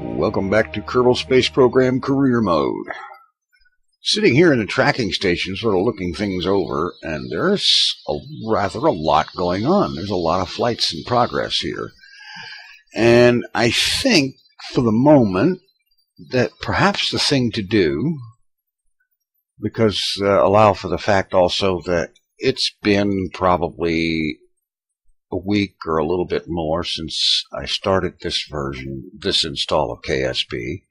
Welcome back to Kerbal Space Program Career Mode. Sitting here in the tracking station, sort of looking things over, and there's rather a lot going on. There's a lot of flights in progress here. And I think, for the moment, that perhaps the thing to do, because allow for the fact also that it's been probably a week or a little bit more since I started this install of KSP.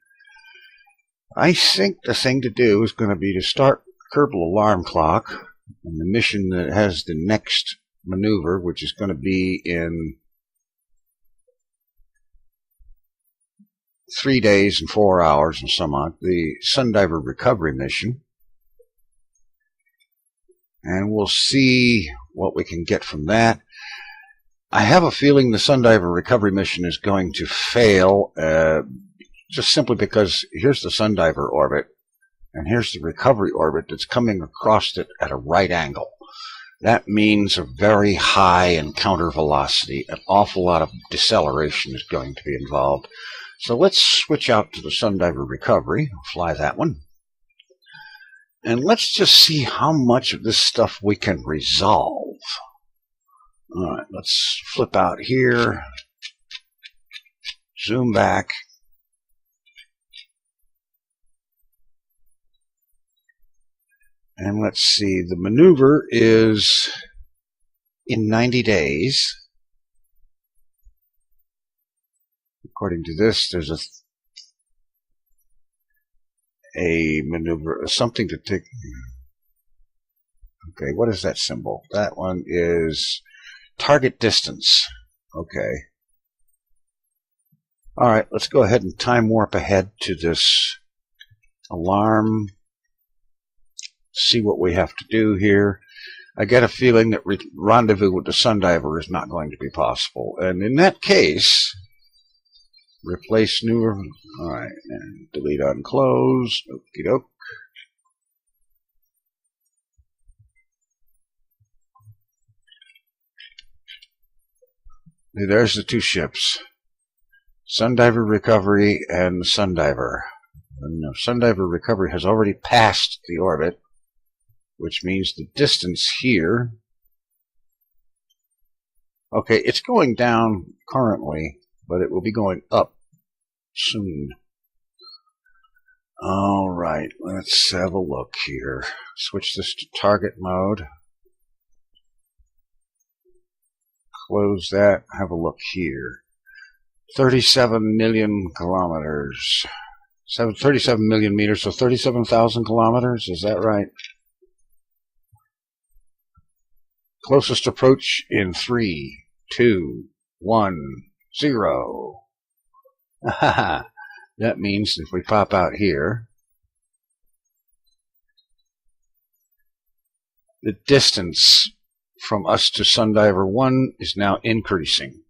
I think the thing to do is going to be to start Kerbal alarm clock and the mission that has the next maneuver, which is going to be in 3 days and 4 hours and some odd, the Sundiver recovery mission. And we'll see what we can get from that. I have a feeling the Sundiver recovery mission is going to fail, just simply because here's the Sundiver orbit, and here's the recovery orbit that's coming across it at a right angle. That means a very high encounter velocity. An awful lot of deceleration is going to be involved. So let's switch out to the Sundiver recovery, fly that one. And let's just see how much of this stuff we can resolve. Alright, let's flip out here, zoom back, and let's see, the maneuver is in 90 days. According to this, there's a maneuver, something to take. Okay, what is that symbol? That one is target distance. Okay. Alright, let's go ahead and time warp ahead to this alarm. See what we have to do here. I get a feeling that rendezvous with the Sundiver is not going to be possible. And in that case, replace new. Alright, and delete on close. Okie doke. There's the two ships, Sundiver Recovery and Sundiver. And the Sundiver Recovery has already passed the orbit, which means the distance here. Okay, it's going down currently, but it will be going up soon. Alright, let's have a look here. Switch this to target mode. Close that, have a look here. 37 million kilometers. 37 million meters, so 37,000 kilometers, is that right? Closest approach in 3, 2, 1, 0. That means if we pop out here, the distance from us to Sundiver 1 is now increasing.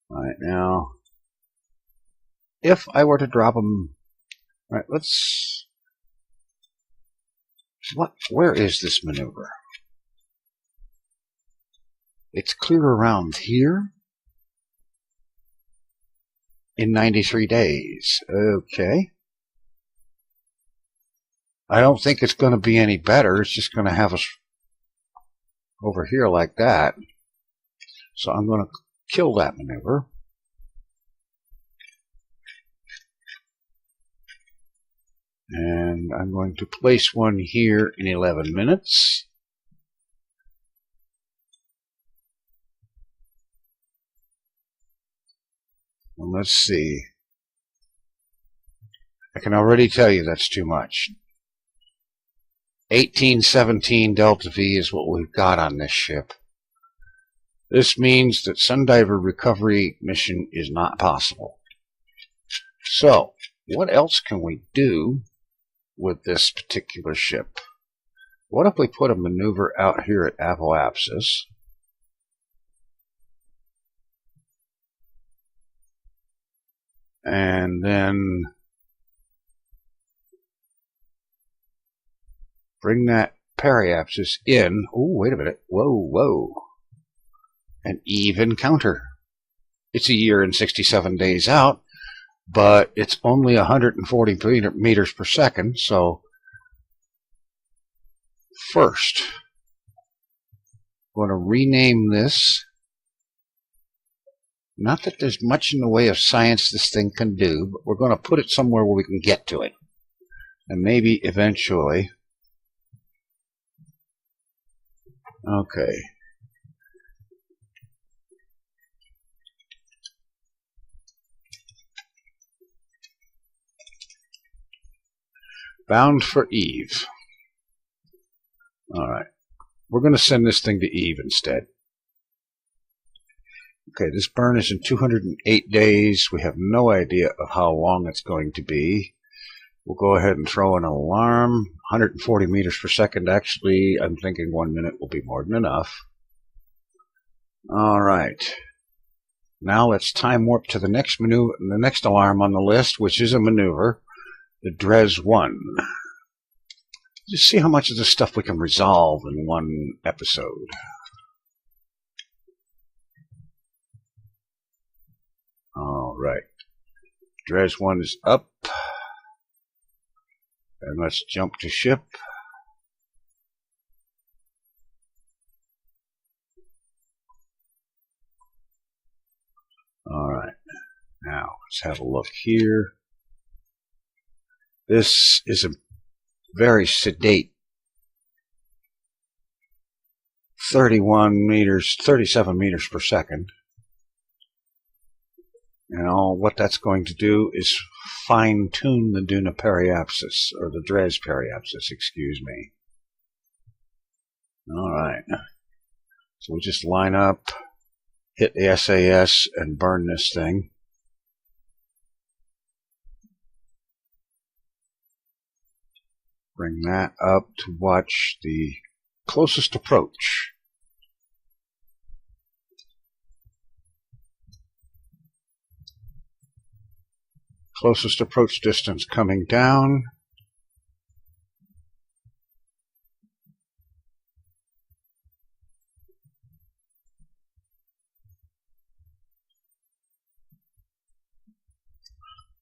Right now, if I were to drop them, right, where is this maneuver? It's clear around here in 93 days. Okay. I don't think it's going to be any better. It's just going to have us over here like that. So I'm going to kill that maneuver. And I'm going to place one here in 11 minutes. And let's see. I can already tell you that's too much. 1817 Delta V is what we've got on this ship. This means that Sundiver recovery mission is not possible. So, what else can we do with this particular ship? What if we put a maneuver out here at apoapsis? And then bring that periapsis in. Oh, wait a minute. Whoa, whoa. An even counter. it's a year and 67 days out, but it's only 140 meters per second. So first, I'm going to rename this. Not that there's much in the way of science this thing can do, but we're going to put it somewhere where we can get to it. And maybe eventually. Okay. Bound for Eve. Alright. We're going to send this thing to Eve instead. Okay, this burn is in 208 days. We have no idea of how long it's going to be. We'll go ahead and throw an alarm. 140 meters per second. Actually, I'm thinking 1 minute will be more than enough. Alright. Now let's time warp to the next maneuver, the next alarm on the list, which is a maneuver. The Dres 1. Just see how much of this stuff we can resolve in one episode. Alright. Dres 1 is up. And let's jump to ship. Alright. Now, let's have a look here. This is a very sedate 37 meters per second. And all what that's going to do is fine-tune the Duna periapsis, or the Dres periapsis, excuse me. Alright. So we just line up, hit the SAS, and burn this thing. Bring that up to watch the closest approach. Closest approach distance coming down.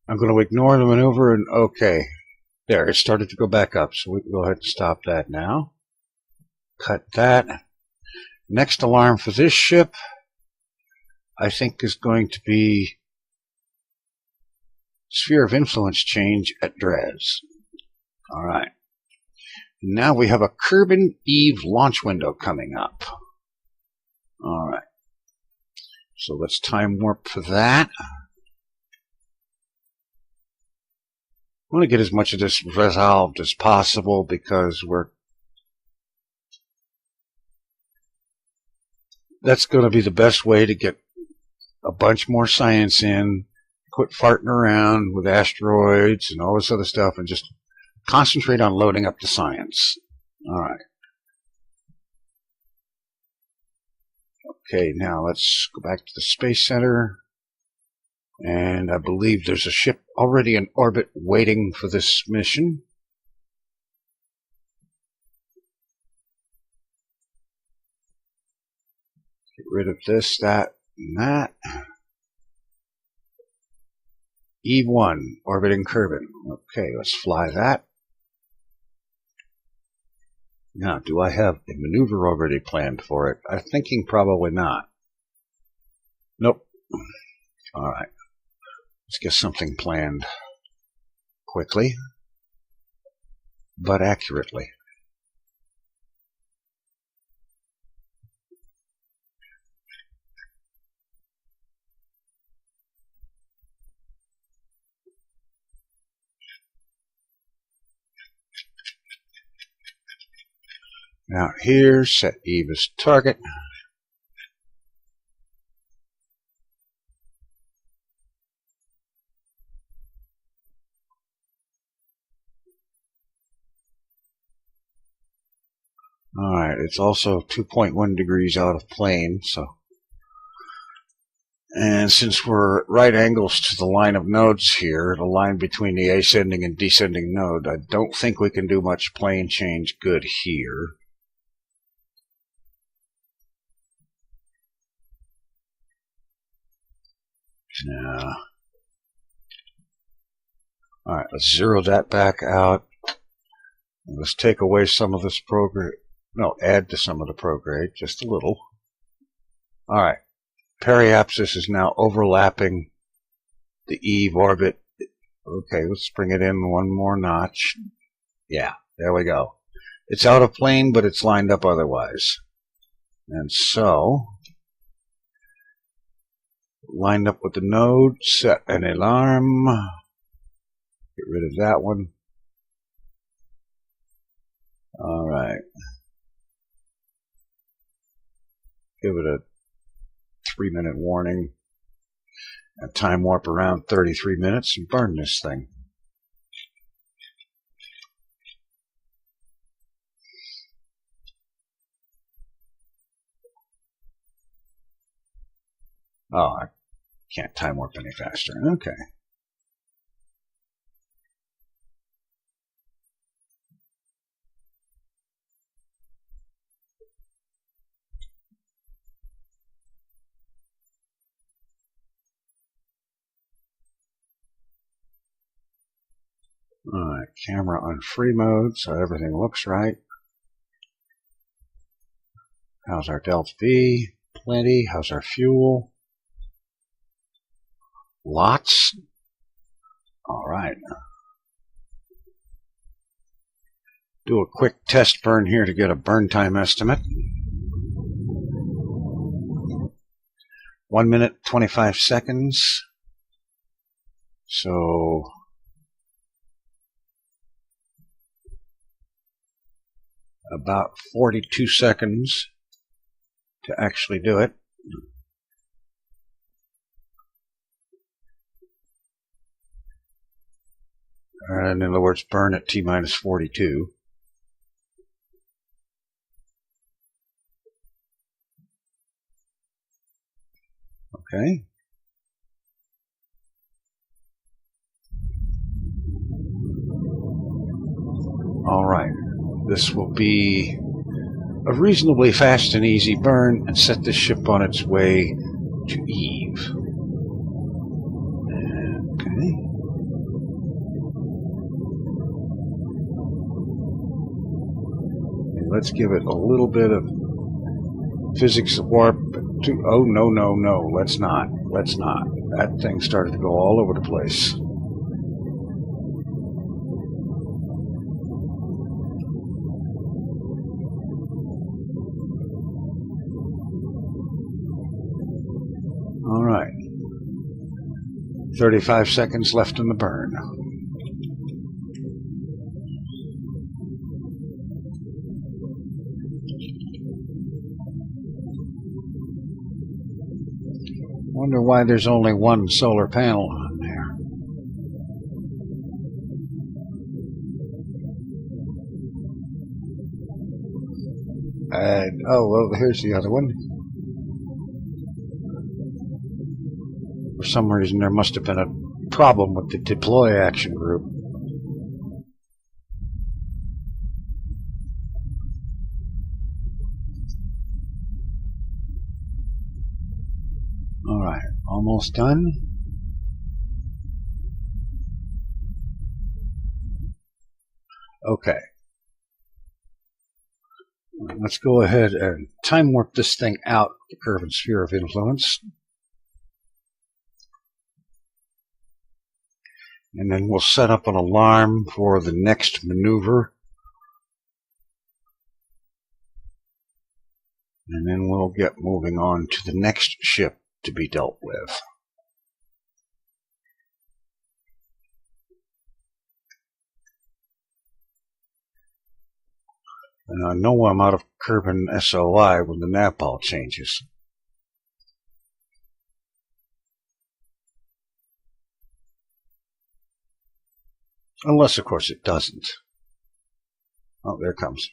I'm going to ignore the maneuver and okay. There, it started to go back up, so we can go ahead and stop that now. Cut that. Next alarm for this ship, I think, is going to be sphere of influence change at Dres. Alright. Now we have a Kerbin Eve launch window coming up. Alright. So let's time warp for that. I want to get as much of this resolved as possible because that's going to be the best way to get a bunch more science in, quit farting around with asteroids and all this other stuff, and just concentrate on loading up the science. Alright. Okay, now let's go back to the Space Center. And I believe there's a ship already in orbit waiting for this mission. Get rid of this, that, and that. E-1, orbiting Kerbin. Okay, let's fly that. Now, do I have a maneuver already planned for it? I'm thinking probably not. Nope. Alright. Let's get something planned quickly, but accurately. Now here, set Eve as target. Alright, it's also 2.1 degrees out of plane, so. And since we're at right angles to the line of nodes here, the line between the ascending and descending node, I don't think we can do much plane change good here. Yeah. Alright, let's zero that back out. Let's take away some of this prograde. No, add to some of the prograde, just a little. Alright, periapsis is now overlapping the eve orbit. Okay, let's bring it in one more notch. Yeah, there we go. It's out of plane, but it's lined up otherwise. And so, lined up with the node, set an alarm. Get rid of that one. Alright. Give it a 3-minute warning. A time warp around 33 minutes and burn this thing. Oh, I can't time warp any faster. Okay. Alright, camera on free mode, so everything looks right. How's our delta V? Plenty. How's our fuel? Lots. Alright. Do a quick test burn here to get a burn time estimate. 1 minute, 25 seconds. So, about 42 seconds to actually do it. And in other words, burn at T-minus 42. Okay. All right. This will be a reasonably fast and easy burn and set this ship on its way to Eve. Okay. And let's give it a little bit of physics warp. Oh, no, no, no. Let's not. Let's not. That thing started to go all over the place. All right. 35 seconds left in the burn. Wonder why there's only one solar panel on there. And, oh, well, here's the other one. For some reason, there must have been a problem with the deploy action group. All right, almost done. Okay. Let's go ahead and time warp this thing out the Kerbin sphere of influence. And then we'll set up an alarm for the next maneuver. And then we'll get moving on to the next ship to be dealt with. And I know I'm out of Kerbin SOI when the nav ball changes. Unless, of course, it doesn't. Oh, there it comes.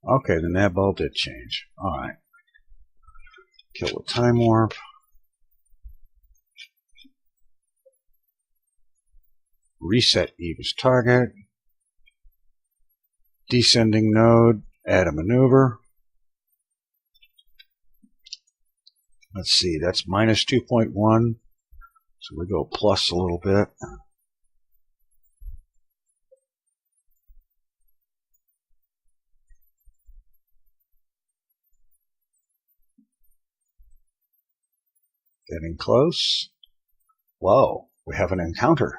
Okay, the nav ball did change. Alright. Kill the time warp. Reset Eve's target. Descending node. Add a maneuver. Let's see, that's minus 2.1. So we go plus a little bit. Getting close. Whoa, we have an encounter.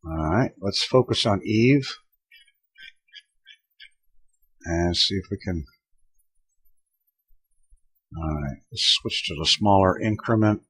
Alright, let's focus on Eve. And see if we can... Alright, let's switch to the smaller increment.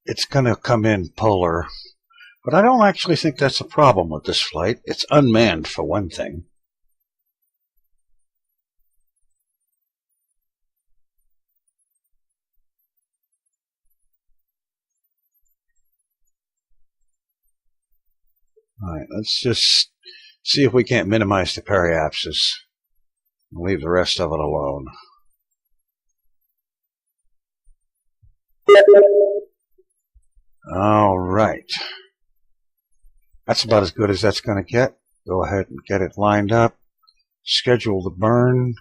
It's going to come in polar, but I don't actually think that's a problem with this flight. It's unmanned, for one thing. Alright, let's just see if we can't minimize the periapsis and leave the rest of it alone. Alright. That's about as good as that's going to get. Go ahead and get it lined up. Schedule the burn.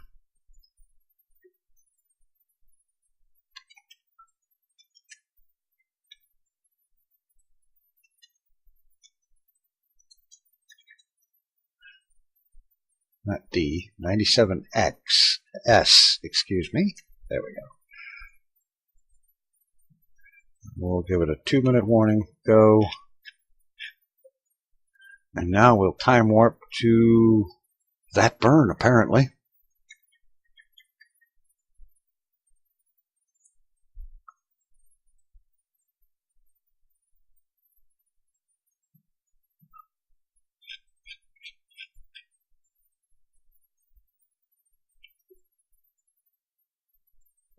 Not D, 97X, S, excuse me. There we go. We'll give it a 2-minute warning, go. And now we'll time warp to that burn, apparently.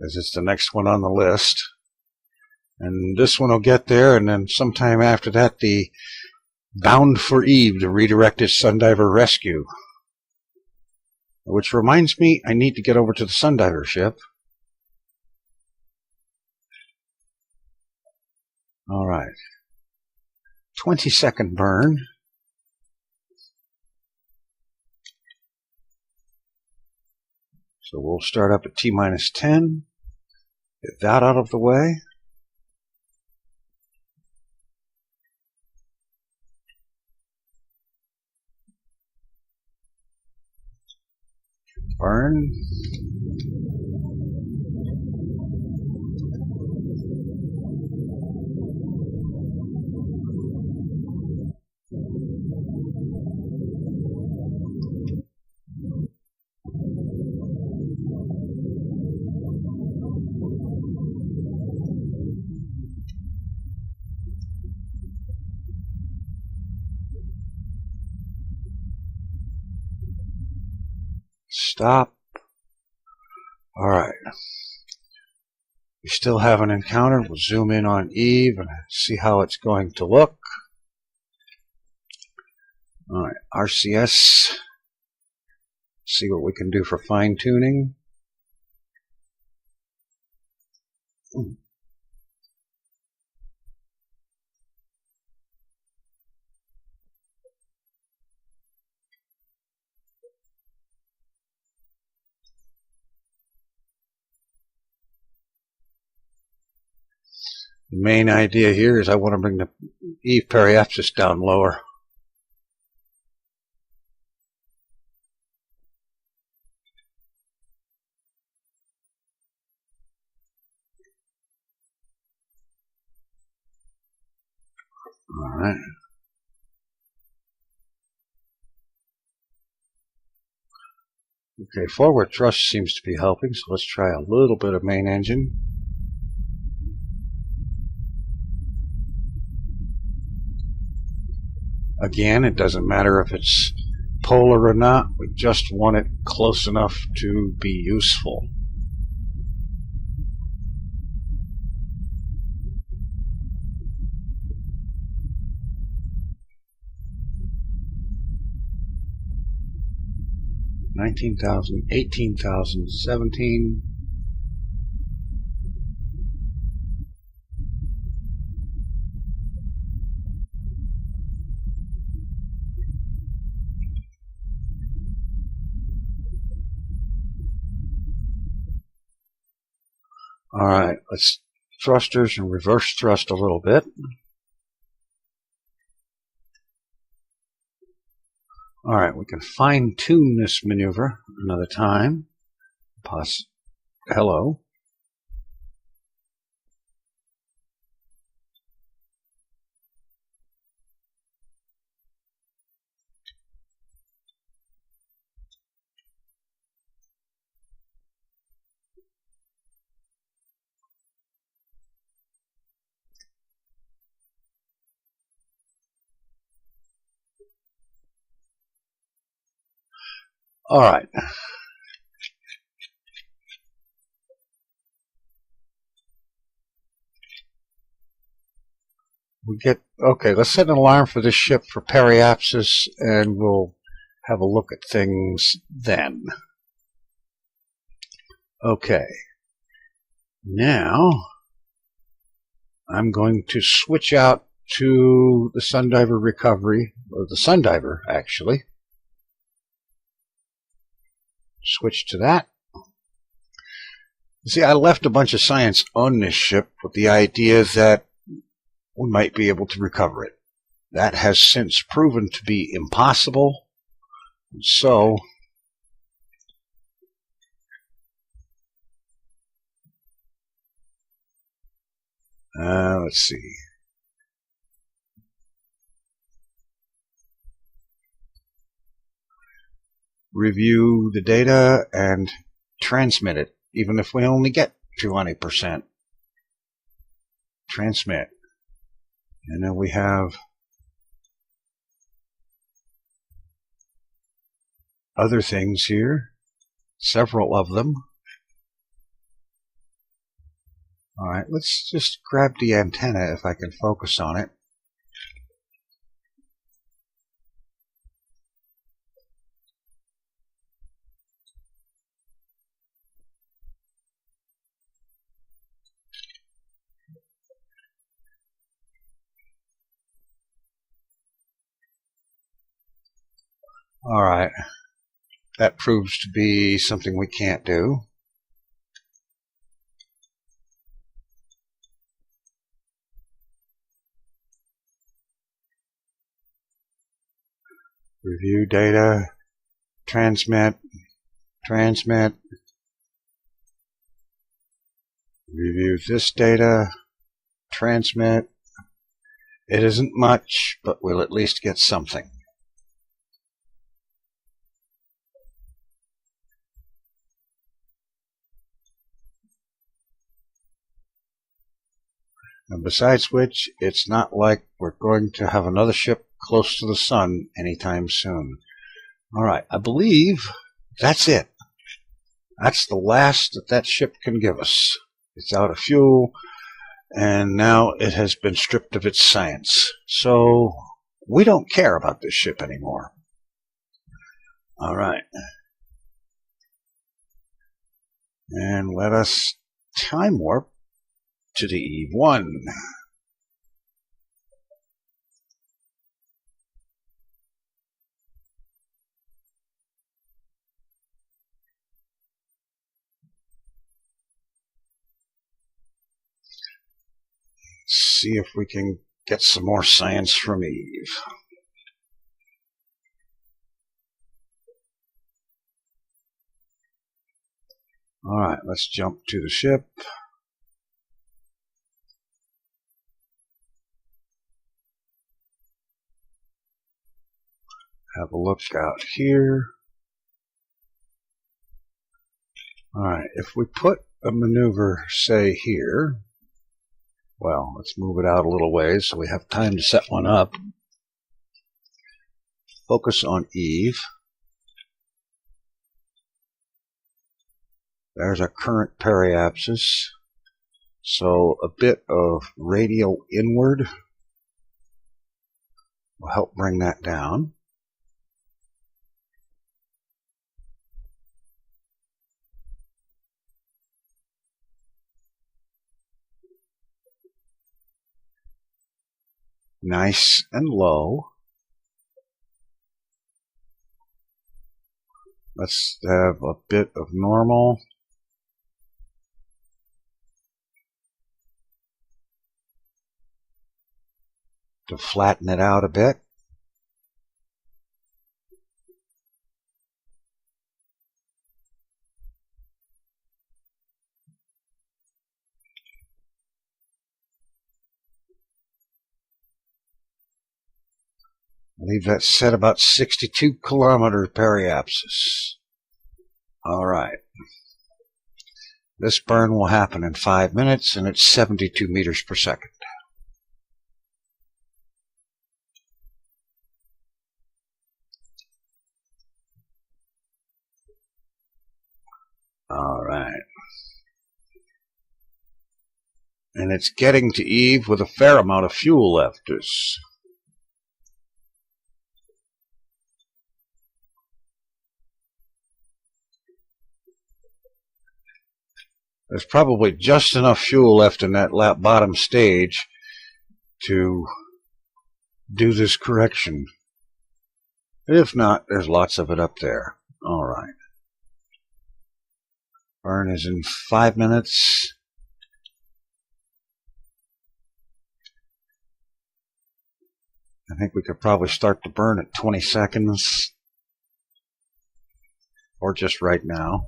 As it's the next one on the list. And this one will get there, and then sometime after that, the Bound for Eve to redirect its Sundiver rescue. Which reminds me, I need to get over to the Sundiver ship. Alright. 20-second burn. So we'll start up at T-minus 10. Get that out of the way. Burn. Stop. Alright. We still have an encounter. We'll zoom in on Eve and see how it's going to look. Alright, RCS. See what we can do for fine tuning. The main idea here is I want to bring the Eve periapsis down lower. All right. Okay, forward thrust seems to be helping, so let's try a little bit of main engine. Again, it doesn't matter if it's polar or not. We just want it close enough to be useful. $19,000, $18,000, $17,000. All right, let's thrusters and reverse thrust a little bit. All right, we can fine-tune this maneuver another time. Hello. All right. Okay, let's set an alarm for this ship for periapsis, and we'll have a look at things then. Okay. Now, I'm going to switch out to the Sundiver recovery, or the Sundiver, actually. Switch to that. See, I left a bunch of science on this ship with the idea that we might be able to recover it. That has since proven to be impossible. So, let's see. Review the data and transmit it, even if we only get 20%. Transmit. And then we have other things here, several of them. All right, let's just grab the antenna if I can focus on it. All right, that proves to be something we can't do. Review data, transmit, transmit. Review this data, transmit. It isn't much, but we'll at least get something. And besides which, it's not like we're going to have another ship close to the sun anytime soon. All right, I believe that's it. That's the last that ship can give us. It's out of fuel, and now it has been stripped of its science. So we don't care about this ship anymore. All right. And let us time warp to the E-041. See if we can get some more science from Eve. All right, let's jump to the ship. Have a look out here. All right, if we put a maneuver, say, here, well, let's move it out a little ways so we have time to set one up. Focus on Eve. There's our current periapsis. So a bit of radial inward will help bring that down. Nice and low. Let's have a bit of normal. To flatten it out a bit. Leave that set about 62 kilometer periapsis. All right. This burn will happen in 5 minutes, and it's 72 meters per second. All right. And it's getting to Eve with a fair amount of fuel left. There's probably just enough fuel left in that bottom stage to do this correction. If not, there's lots of it up there. All right. Burn is in 5 minutes. I think we could probably start the burn at 20 seconds. Or just right now.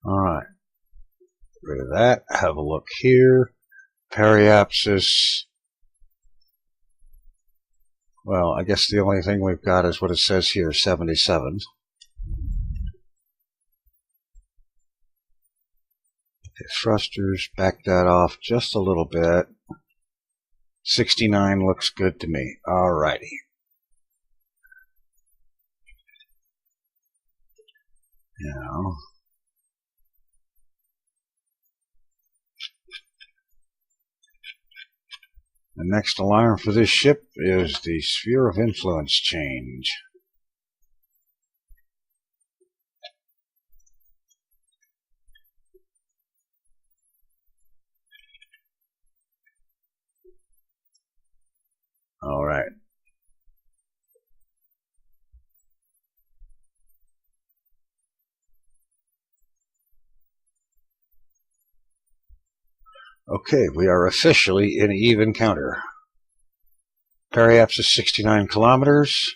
All right, get rid of that. Have a look here. Periapsis. Well, I guess the only thing we've got is what it says here, 77. Okay, thrusters, back that off just a little bit. 69 looks good to me. All righty. Now, the next alarm for this ship is the sphere of influence change. All right. Okay, we are officially in an even counter. Periapsis 69 kilometers.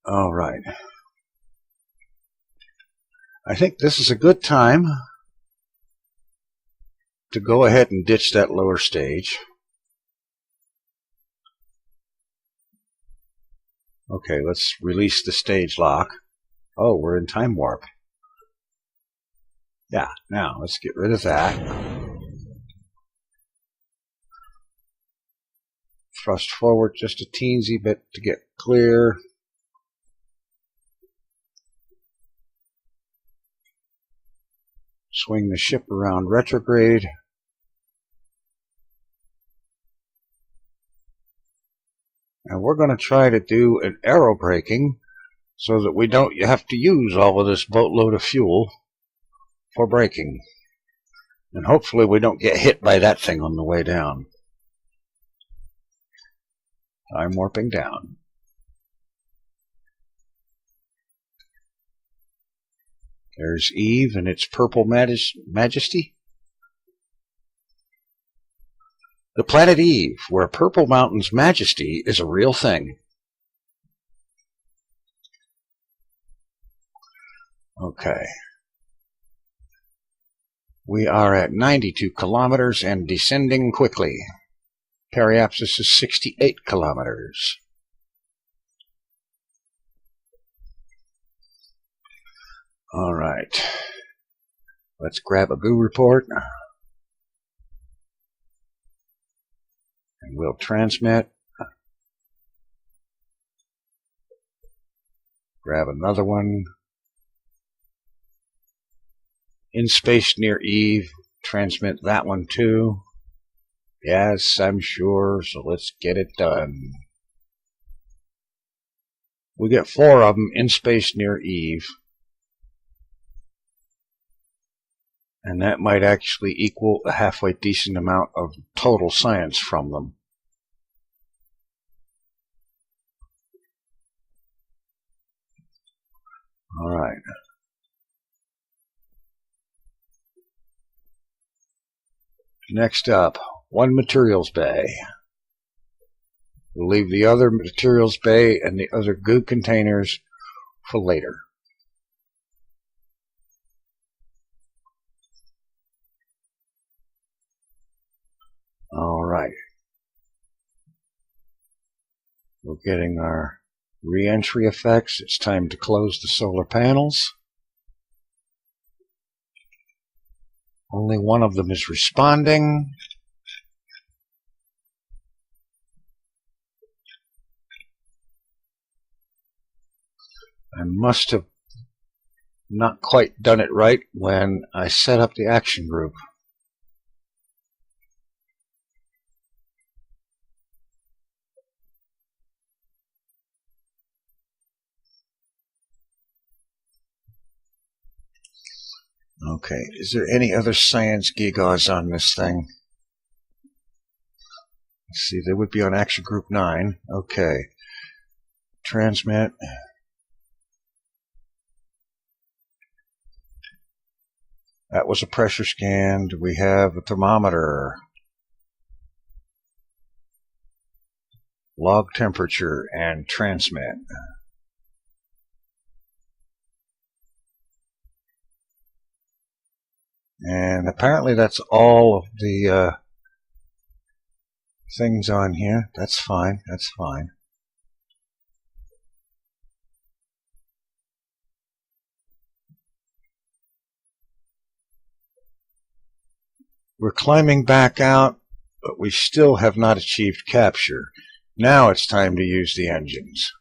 All right. I think this is a good time to go ahead and ditch that lower stage. Okay, let's release the stage lock. Oh, we're in time warp. Yeah, now let's get rid of that. Thrust forward just a teensy bit to get clear. Swing the ship around retrograde. And we're going to try to do an aerobraking so that we don't have to use all of this boatload of fuel for braking. And hopefully we don't get hit by that thing on the way down. Time warping down. There's Eve and its purple majesty. The planet Eve, where Purple Mountain's majesty is a real thing. Okay. We are at 92 kilometers and descending quickly. Periapsis is 68 kilometers. All right. Let's grab a goo report. And we'll transmit. Grab another one. In space near Eve. Transmit that one too. Yes, I'm sure, so let's get it done. We get 4 of them in space near Eve. And that might actually equal a halfway decent amount of total science from them. All right. Next up, one materials bay. We'll leave the other materials bay and the other goo containers for later. All right. We're getting our re-entry effects. It's time to close the solar panels. Only one of them is responding. I must have not quite done it right when I set up the action group. Okay, is there any other science gigas on this thing? Let's see, they would be on action group 9. Okay. Transmit. That was a pressure scan. Do we have a thermometer? Log temperature and transmit. And apparently that's all of the things on here. That's fine. That's fine. We're climbing back out, but we still have not achieved capture. Now it's time to use the engines.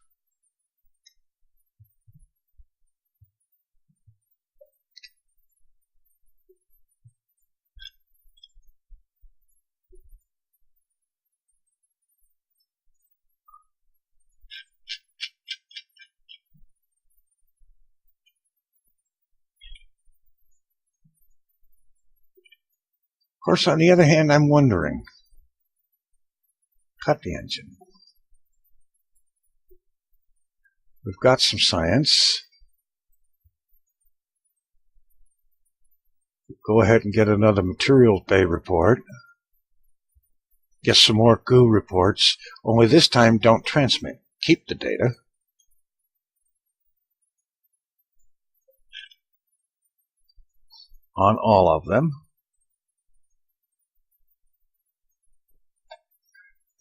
Of course, on the other hand, I'm wondering. Cut the engine. We've got some science. Go ahead and get another materials bay report. Get some more goo reports. Only this time, don't transmit. Keep the data. On all of them.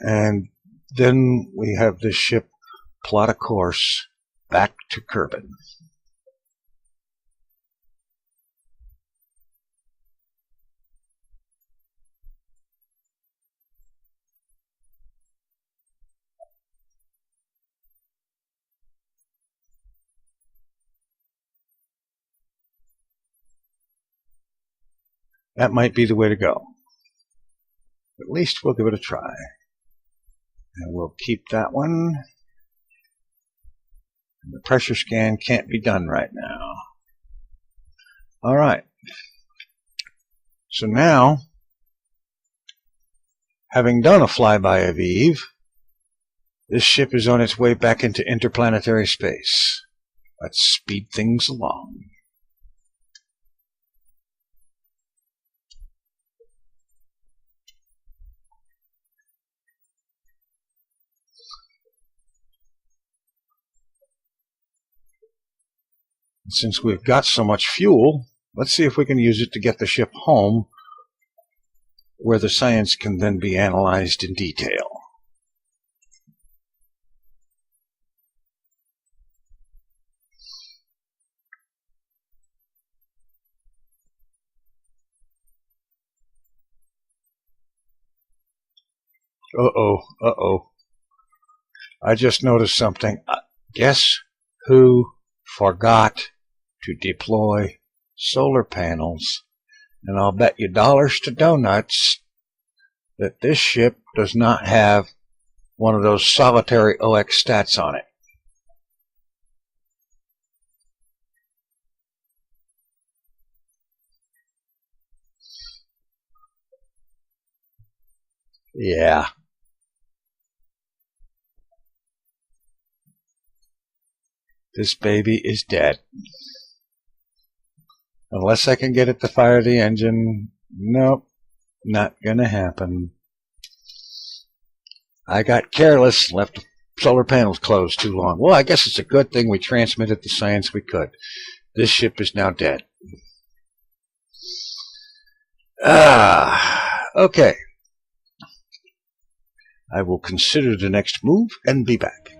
And then we have this ship plot a course back to Kerbin. That might be the way to go. At least we'll give it a try. And we'll keep that one. And the pressure scan can't be done right now. All right. So now, having done a flyby of Eve, this ship is on its way back into interplanetary space. Let's speed things along. Since we've got so much fuel, Let's see if we can use it to get the ship home, where the science can then be analyzed in detail. Uh-oh. I just noticed something. Guess who forgot to deploy solar panels? And I'll bet you dollars to donuts that this ship does not have one of those solitary OX stats on it. Yeah. This baby is dead. Unless I can get it to fire the engine, nope, not gonna happen. I got careless, left the solar panels closed too long. Well, I guess it's a good thing we transmitted the science we could. This ship is now dead. Okay. I will consider the next move and be back.